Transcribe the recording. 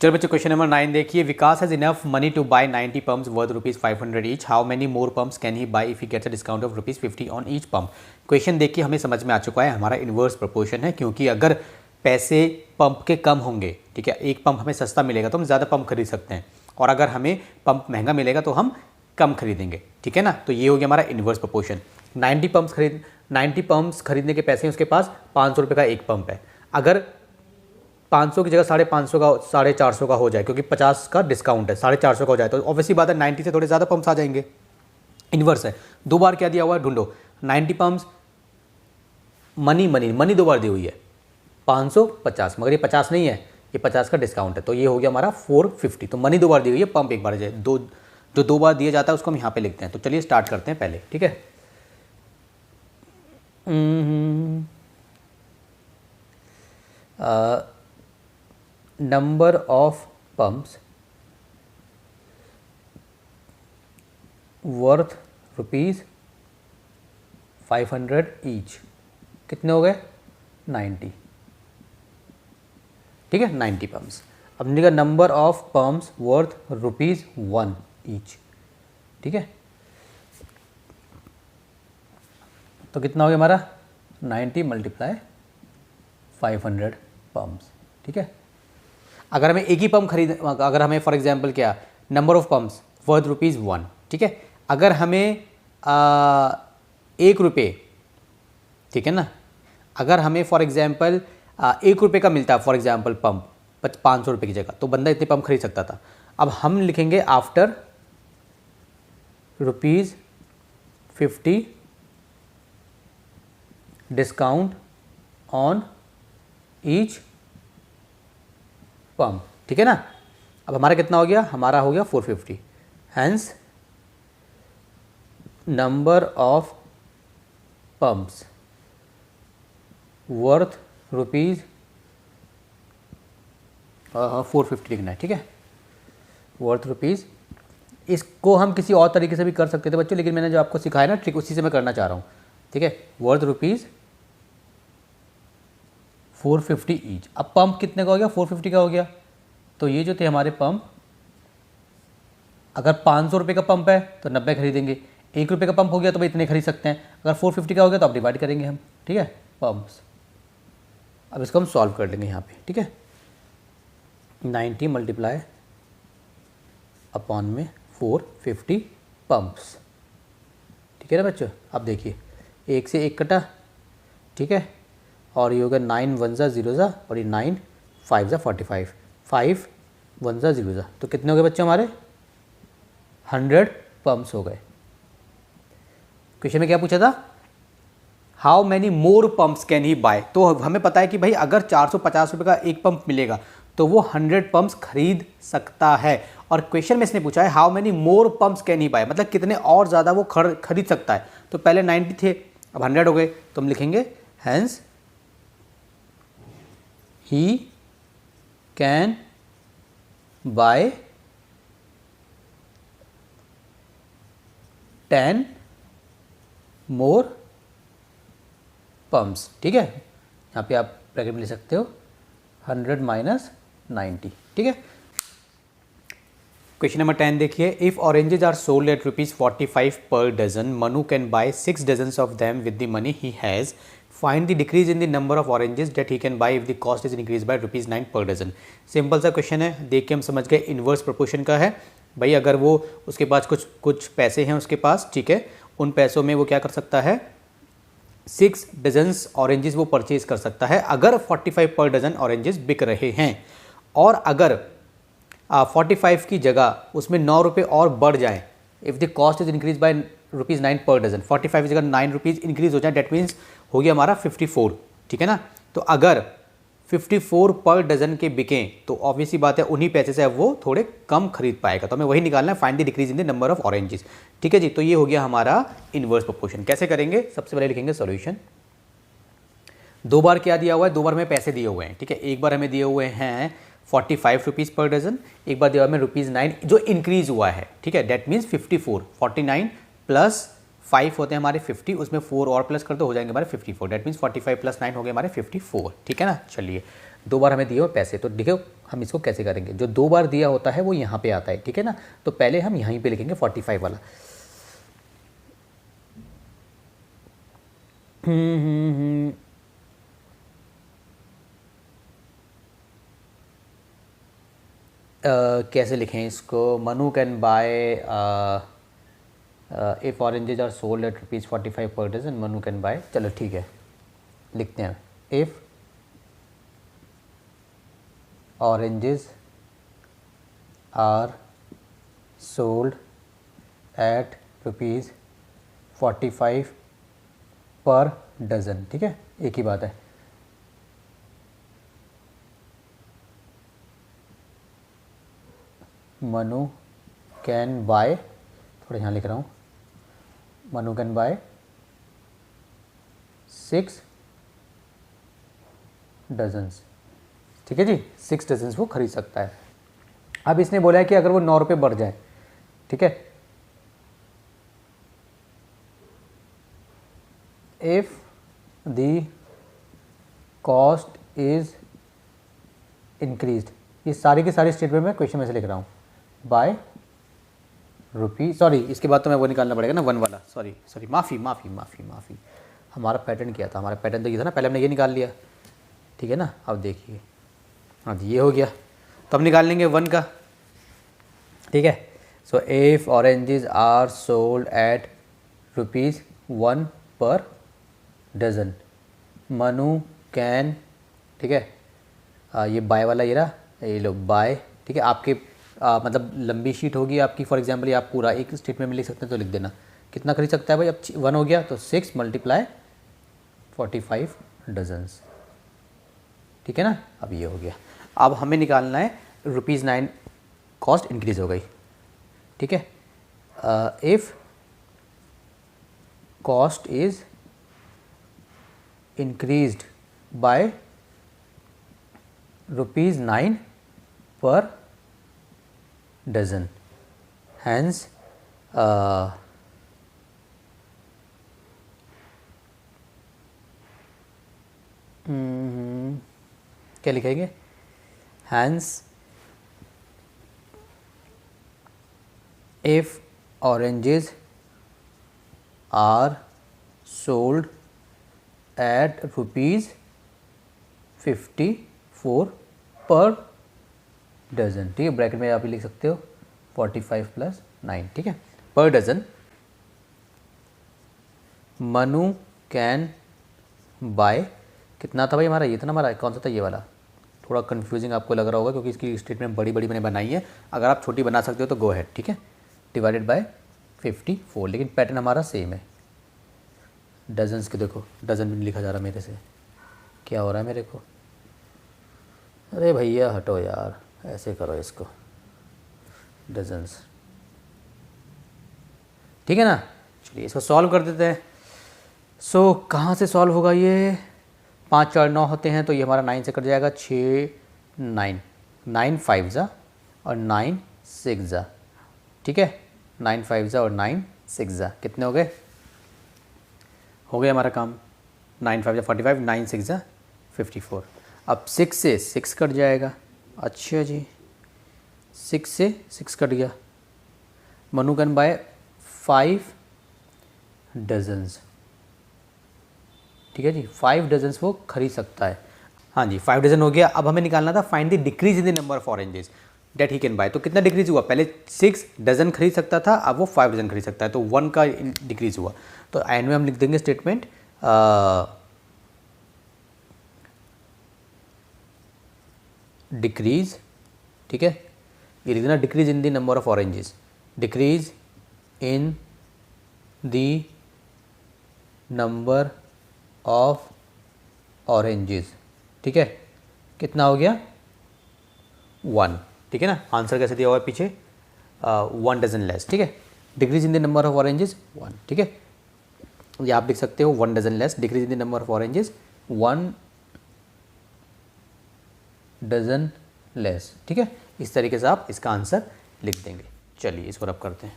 चलो बच्चों question number 9 देखिए। Vikas has enough money to buy 90 pumps worth ₹500 each. How many more pumps can he buy if he gets a discount of ₹50 on each pump. Question देखिए हमें समझ में आ चुका है, हमारा इन्वर्स प्रोपोर्शन है, क्योंकि अगर पैसे पंप के कम होंगे, ठीक है, एक पंप हमें सस्ता मिलेगा तो हम ज़्यादा पंप खरीद सकते हैं, और अगर हमें पंप महंगा मिलेगा तो हम कम खरीदेंगे, ठीक है ना। तो ये हो गया हमारा इन्वर्स प्रोपोर्शन। 90 पम्प्स खरीदने के पैसे हैं उसके पास, ₹500 का एक पंप है। अगर 500 की जगह 550 का 450 का हो जाए, क्योंकि 50 का डिस्काउंट है, 450 का हो जाए तो ऑब्वियसली बात है 90 से थोड़े ज़्यादा पंप्स आ जाएंगे। इन्वर्स है। दो बार क्या दिया हुआ है ढूंढो। 90 पम्प्स मनी दो बार दी हुई है 550, मगर ये 50 नहीं है, ये 50 का डिस्काउंट है, तो ये हो गया हमारा 450। तो मनी दो बार दी हुई है, पंप एक बार जाए, जो दो बार दिया जाता है उसको हम यहाँ पे लिखते हैं। तो चलिए स्टार्ट करते हैं पहले, ठीक है। Number of pumps worth ₹500 each, कितने हो गए 90, ठीक है, 90 पम्प्स। अब निकला number of pumps worth ₹1 each, ठीक है। तो कितना हो गया हमारा 90 × 500 पम्प्स, ठीक है। अगर हमें एक ही पंप अगर हमें फॉर एग्जांपल क्या नंबर ऑफ पम्प्स वर्थ ₹1, ठीक है। अगर हमें ₹1, ठीक है ना, अगर हमें फॉर एग्जांपल ₹1 का मिलता है फॉर एग्जांपल पंप ₹500 की जगह, तो बंदा इतने पंप खरीद सकता था। अब हम लिखेंगे after ₹50 discount on each pump, ठीक है ना। अब हमारा कितना हो गया, हमारा हो गया 450। Hence number of pumps worth ₹450 लिखना है, ठीक है, वर्थ ₹। इसको हम किसी और तरीके से भी कर सकते थे बच्चों, लेकिन मैंने जो आपको सिखाया ना ट्रिक, उसी से मैं करना चाह रहा हूँ, ठीक है। Worth ₹450 each. अब पंप कितने का हो गया, 450 का हो गया। तो ये जो थे हमारे पंप, अगर ₹500 का पंप है तो 90 खरीदेंगे, ₹1 का पंप हो गया तो भाई इतने खरीद सकते हैं। अगर 450 का हो गया तो आप डिवाइड करेंगे हम, ठीक है, पंप्स। अब इसको हम सॉल्व कर लेंगे यहाँ पे, ठीक है। 90 × अपॉन में 450 पंप्स, ठीक है ना बच्चों। अब देखिए 1 से 1 कटा, ठीक है, और ये होगा 9 1 ज़ा 0 ज़ा, और ये 9 5 ज़ा 45, 5 1 ज़ा 0 ज़ा, तो कितने हो गए बच्चों हमारे 100 पंप्स हो गए। क्वेश्चन में क्या पूछा था, how many more pumps can he buy. तो हमें पता है कि भाई अगर ₹450 का एक पंप मिलेगा तो वो 100 पंप्स खरीद सकता है, और क्वेश्चन में इसने पूछा है how many more pumps can he buy, मतलब कितने और ज़्यादा वो खरीद सकता है। तो पहले 90 थे, अब 100 हो गए, तो हम लिखेंगे hence he can buy 10 more pumps, ठीक है। यहाँ पे आप ब्रैकेट में ले सकते हो 100 - 90, ठीक है। क्वेश्चन नंबर 10 देखिए। If oranges are sold at ₹45 per dozen, Manu can buy 6 dozens of them with the money he has. Find the decrease in the number of oranges that he can buy if the cost is increase by ₹9 per dozen. Simple सा question है, देख के हम समझ गए inverse proportion का है। भाई अगर वो उसके पास कुछ पैसे हैं उसके पास, ठीक है, उन पैसों में वो क्या कर सकता है, 6 डजन्स ऑरेंजेस वो परचेज कर सकता है अगर 45 पर डजन ऑरेंजेस बिक रहे हैं। और अगर 45 की जगह उसमें ₹9 और बढ़ जाए, if the cost is increase by ₹9 per dozen, 45 की जगह ₹9 इंक्रीज हो जाए, डेट मीन्स हो गया हमारा 54, ठीक है ना। तो अगर 54 पर डजन के बिकें तो ऑब्वियसली बात है उन्हीं पैसे से अब वो थोड़े कम खरीद पाएगा। तो हमें वही निकालना है, find the decrease in the number of oranges, ठीक है जी। तो ये हो गया हमारा इन्वर्स प्रोपोर्शन। कैसे करेंगे, सबसे पहले लिखेंगे सॉल्यूशन। दो बार क्या दिया हुआ है, दो बार हमें पैसे दिए हुए हैं, ठीक है। एक बार हमें दिए हुए हैं ₹45 पर डजन, एक बार दिया हुआ हमें ₹9 जो इंक्रीज हुआ है, ठीक है, डेट मीन्स 54, 49 + 5 होते हैं हमारे 50, उसमें 4 और प्लस कर दो, हो जाएंगे हमारे 54, डेट मीन्स 45 + 9 हो गए हमारे 54, ठीक है ना। चलिए दो बार हमें दिए हुए पैसे, तो देखो हम इसको कैसे करेंगे, जो 2 बार दिया होता है वो यहाँ पे आता है, ठीक है ना। तो पहले हम यहीं पे लिखेंगे 45 वाला। कैसे लिखें इसको, Manu can buy if oranges are sold at ₹45 per dozen, Manu can bye, चलो ठीक है लिखते हैं, if oranges are sold at ₹45 per dozen, ठीक है, एक ही बात है। मनु कैन बाय, थोड़ा यहाँ लिख रहा हूँ, मनु कैन बाय 6 डजन्स, ठीक है जी, 6 डजन्स वो खरीद सकता है। अब इसने बोला है कि अगर वो 9 रुपये बढ़ जाए, ठीक है, if the cost is increased, ये सारी की सारी स्टेटमेंट में क्वेश्चन में से लिख रहा हूँ, बाय रुपी, सॉरी इसके बाद तो मैं वो निकालना पड़ेगा ना 1 वाला, सॉरी माफ़ी, हमारा पैटर्न क्या था, हमारा पैटर्न तो ये था ना, पहले हमने ये निकाल लिया, ठीक है ना। अब देखिए, हाँ जी ये हो गया, तो हम निकाल लेंगे 1 का, ठीक है। So if oranges are sold at ₹1 per dozen, Manu can, ठीक है, ये बाय वाला ये रहा, ये लो बाय, ठीक है। आपके मतलब लंबी शीट होगी आपकी, फॉर एग्जांपल ये आप पूरा एक स्टेटमेंट में लिख सकते हैं, तो लिख देना कितना खरीद सकता है भाई। अब 1 हो गया तो 6 × 45 डजन्स, ठीक है ना। अब ये हो गया, अब हमें निकालना है ₹9 कॉस्ट इंक्रीज़ हो गई, ठीक है। If cost is increased by ₹9 per dozen, hence क्या लिखेंगे, hence if oranges are sold at ₹54 per dozen, ठीक है, ब्रैकेट में आप ही लिख सकते हो 45 + 9, ठीक है, पर डज़न, मनु कैन बाय, कितना था भाई हमारा, ये था ना हमारा, कौन सा था ये वाला, थोड़ा कंफ्यूजिंग आपको लग रहा होगा क्योंकि इसकी स्टेटमेंट बड़ी बड़ी मैंने बनाई है, अगर आप छोटी बना सकते हो तो गो हैड, ठीक है, डिवाइडेड बाय 54, लेकिन पैटर्न हमारा सेम है। डजन्स के देखो, डज़न भी नहीं लिखा जा रहा मेरे से, क्या हो रहा है मेरे को, अरे भैया हटो यार, ऐसे करो इसको, डजन्स, ठीक है ना। चलिए इसको सॉल्व कर देते हैं। सो कहाँ से सॉल्व होगा ये, 5 4 9 होते हैं तो ये हमारा 9 से कट जाएगा, 6 9 9 5 जा और 9 6 जा, ठीक है, 9 5 जा और 9 6 जा, कितने हो गए, हो गया हमारा काम, 9 5 जा 45, 9 6 जा 54। अब 6 से 6 कट जाएगा, अच्छा जी 6 से 6 कट गया, मनु कैन बाय 5 डजन्स, ठीक है जी, 5 डजन्स वो खरीद सकता है, हाँ जी 5 डजन हो गया। अब हमें निकालना था find the decrease in the number of oranges that he can buy, तो कितना डिक्रीज हुआ, पहले 6 डजन खरीद सकता था, अब वो 5 डजन खरीद सकता है, तो 1 का डिक्रीज हुआ। तो एंड में हम लिख देंगे स्टेटमेंट डिक्रीज, ठीक है, ये लिख देना decrease in the number of oranges, decrease in the number of oranges, ठीक है, कितना हो गया 1, ठीक है ना। आंसर कैसे दिया हुआ है पीछे, 1 डजन लेस, ठीक है, decrease in the number of oranges 1, ठीक है, ये आप लिख सकते हो 1 dozen less, decrease in the number of oranges 1 dozen less, ठीक है, इस तरीके से आप इसका आंसर लिख देंगे। चलिए इसको रब करते हैं।